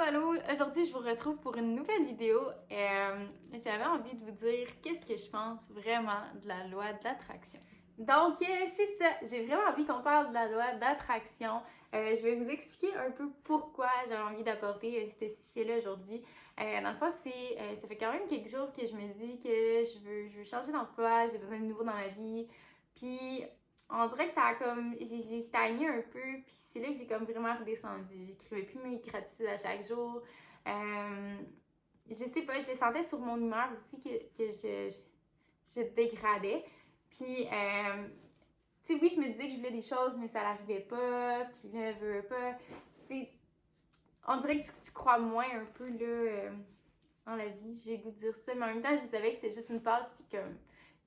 Allô! Aujourd'hui, je vous retrouve pour une nouvelle vidéo. J'avais envie de vous dire qu'est-ce que je pense vraiment de la loi de l'attraction. Donc, c'est ça. J'ai vraiment envie qu'on parle de la loi d'attraction. Je vais vous expliquer un peu pourquoi j'avais envie d'aborder ce sujet-là aujourd'hui. Dans le fond, ça fait quand même quelques jours que je me dis que je veux changer d'emploi, j'ai besoin de nouveau dans ma vie. Puis, on dirait que ça a comme. J'ai stagné un peu, puis c'est là que j'ai comme vraiment redescendu. J'écrivais plus mes gratitudes à chaque jour. Euh, je sais pas, je les sentais sur mon humeur aussi que je dégradais. Puis, tu sais, oui, je me disais que je voulais des choses, mais ça n'arrivait pas. Puis là, je veux pas. Tu sais, on dirait que tu crois moins un peu, là, dans la vie. J'ai le goût de dire ça, mais en même temps, je savais que c'était juste une passe, puis comme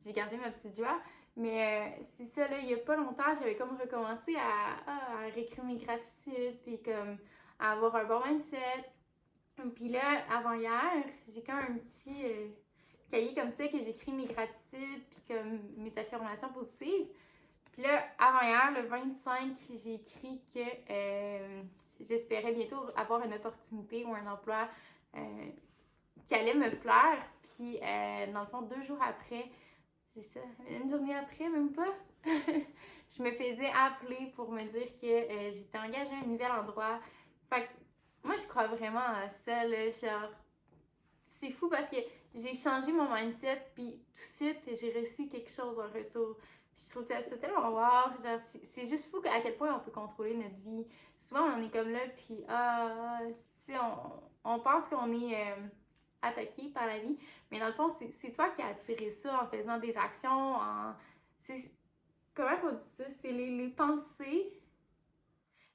j'ai gardé ma petite joie. Mais c'est ça, là, il y a pas longtemps, j'avais comme recommencé à réécrire mes gratitudes, puis comme à avoir un bon mindset. Puis là, avant-hier, j'ai comme un petit cahier comme ça que j'écris mes gratitudes, puis comme mes affirmations positives. Puis là, avant-hier, le 25, j'ai écrit que j'espérais bientôt avoir une opportunité ou un emploi qui allait me plaire. Puis, dans le fond, 2 jours après, c'est ça, une journée après, même pas, je me faisais appeler pour me dire que j'étais engagée à un nouvel endroit. Fait que moi, je crois vraiment à ça, là, genre, c'est fou parce que j'ai changé mon mindset, puis tout de suite, j'ai reçu quelque chose en retour. Puis je trouve ça tellement wow, genre, c'est juste fou à quel point on peut contrôler notre vie. Souvent, on est comme là, puis tu sais, on pense qu'on est attaqué par la vie, mais dans le fond, c'est toi qui as attiré ça en faisant des actions, comment on dit ça? C'est les pensées.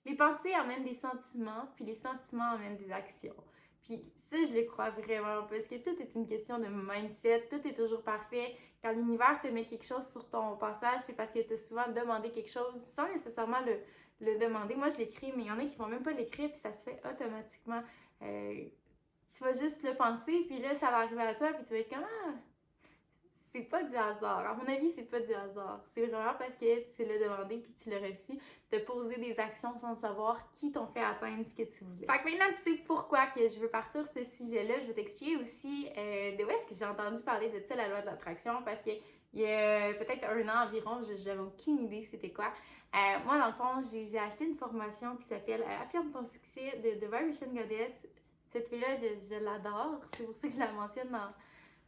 Les pensées amènent des sentiments, puis les sentiments amènent des actions. Puis ça, je le crois vraiment, parce que tout est une question de mindset, tout est toujours parfait. Quand l'univers te met quelque chose sur ton passage, c'est parce que tu as souvent demandé quelque chose sans nécessairement le demander. Moi, je l'écris, mais il y en a qui vont même pas l'écrire, puis ça se fait automatiquement. Tu vas juste le penser, puis là, ça va arriver à toi, puis tu vas être comme « Ah! » C'est pas du hasard. À mon avis, c'est pas du hasard. C'est vraiment parce que tu l'as demandé puis tu l'as reçu, de poser des actions sans savoir qui t'ont fait atteindre ce que tu voulais. Fait que maintenant, tu sais pourquoi que je veux partir sur ce sujet-là. Je vais t'expliquer aussi de où est-ce que j'ai entendu parler de ça, la loi de l'attraction, parce que il y a peut-être 1 an environ, j'avais aucune idée c'était quoi. Moi, dans le fond, j'ai acheté une formation qui s'appelle Affirme ton succès de Vibration Goddess. Cette fille-là, je l'adore. C'est pour ça que je la mentionne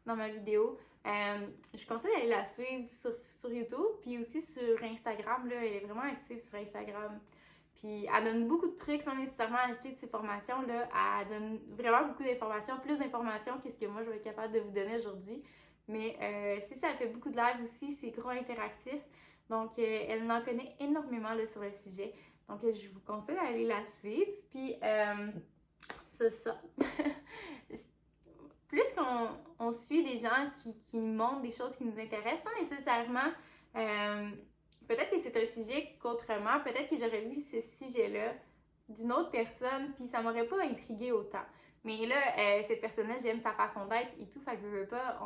dans ma vidéo. Je conseille d'aller la suivre sur YouTube, puis aussi sur Instagram, là, elle est vraiment active sur Instagram. Puis elle donne beaucoup de trucs sans nécessairement acheter de ses formations, là. Elle donne vraiment beaucoup d'informations, plus d'informations que ce que moi je vais être capable de vous donner aujourd'hui. Mais si ça fait beaucoup de live aussi, c'est gros interactif. Donc elle en connaît énormément là, sur le sujet. Donc je vous conseille d'aller la suivre. Puis c'est ça. Plus qu'on suit des gens qui montrent des choses qui nous intéressent sans nécessairement. Peut-être que c'est un sujet qu'autrement, peut-être que j'aurais vu ce sujet-là d'une autre personne, puis ça m'aurait pas intrigué autant. Mais là, cette personne-là, j'aime sa façon d'être et tout, fait que je veux pas,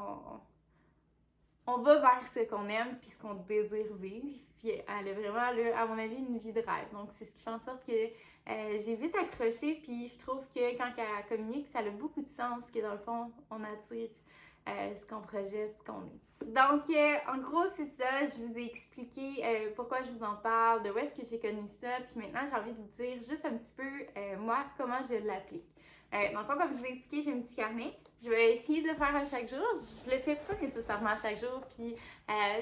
on va vers ce qu'on aime puis ce qu'on désire vivre. Puis elle a vraiment, là, à mon avis, une vie de rêve. Donc, c'est ce qui fait en sorte que j'ai vite accroché. Puis je trouve que quand elle communique, ça a beaucoup de sens, que dans le fond, on attire ce qu'on projette, ce qu'on est. Donc, en gros, c'est ça. Je vous ai expliqué pourquoi je vous en parle, de où est-ce que j'ai connu ça. Puis maintenant, j'ai envie de vous dire juste un petit peu, moi, comment je l'applique. Dans le fond, comme je vous ai expliqué, j'ai un petit carnet. Je vais essayer de le faire à chaque jour. Je le fais pas nécessairement à chaque jour, puis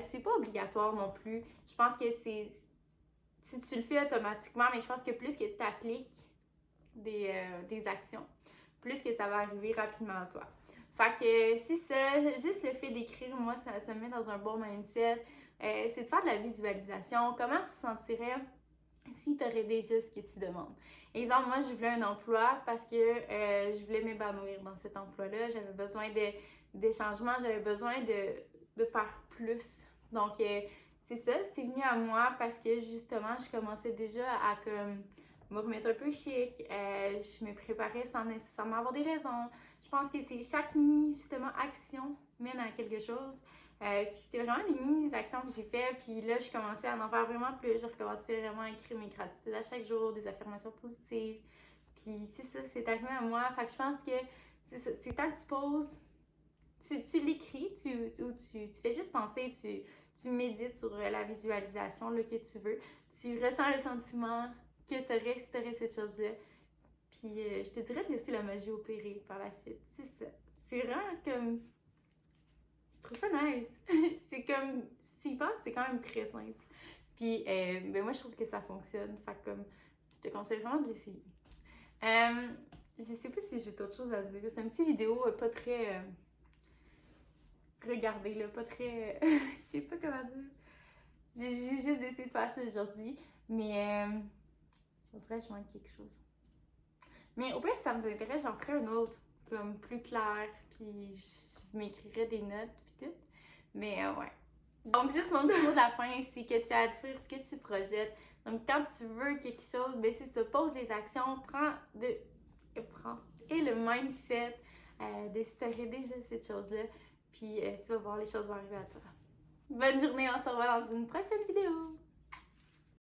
c'est pas obligatoire non plus. Je pense que tu le fais automatiquement, mais je pense que plus que tu appliques des actions, plus que ça va arriver rapidement à toi. Fait que c'est ça, juste le fait d'écrire, moi, ça me met dans un bon mindset. C'est de faire de la visualisation. Comment tu te sentirais si tu aurais déjà ce que tu demandes? Exemple, moi, je voulais un emploi parce que je voulais m'épanouir dans cet emploi-là. J'avais besoin de changements, j'avais besoin de faire plus. Donc, c'est ça, c'est venu à moi parce que justement, je commençais déjà à comme, me remettre un peu chic. Je me préparais sans nécessairement avoir des raisons. Je pense que c'est chaque mini, justement, action mène à quelque chose. Puis c'était vraiment des mini-actions que j'ai fait. Puis là, je commençais à en faire vraiment plus. Je recommençais vraiment à écrire mes gratitudes à chaque jour, des affirmations positives. Puis c'est ça, c'est arrivé à moi. Fait que je pense que c'est ça, c'est quand tu poses, tu l'écris, tu fais juste penser, tu médites sur la visualisation là, que tu veux. Tu ressens le sentiment que tu aurais si tu aurais cette chose-là. Puis je te dirais de laisser la magie opérer par la suite. C'est ça. C'est vraiment comme. Je trouve ça nice. C'est comme. Si tu y penses, c'est quand même très simple. Puis ben moi, je trouve que ça fonctionne. Fait que comme. Je te conseille vraiment de l'essayer. Je sais pas si j'ai d'autres choses à dire. C'est une petite vidéo pas très. Regardez, là, pas très. Je sais pas comment dire. J'ai juste décidé de faire ça aujourd'hui. Mais. Je voudrais que je manque quelque chose. Mais au pire, si ça vous intéresse, j'en ferai un autre, comme plus clair, puis je m'écrirai des notes, puis tout. Mais ouais. Donc, juste mon petit mot de la fin, c'est que tu attires ce que tu projettes. Donc, quand tu veux quelque chose, ben c'est ça, pose des actions, prends. Et le mindset de si t'aurais déjà cette chose-là, puis tu vas voir, les choses vont arriver à toi. Bonne journée, on se revoit dans une prochaine vidéo!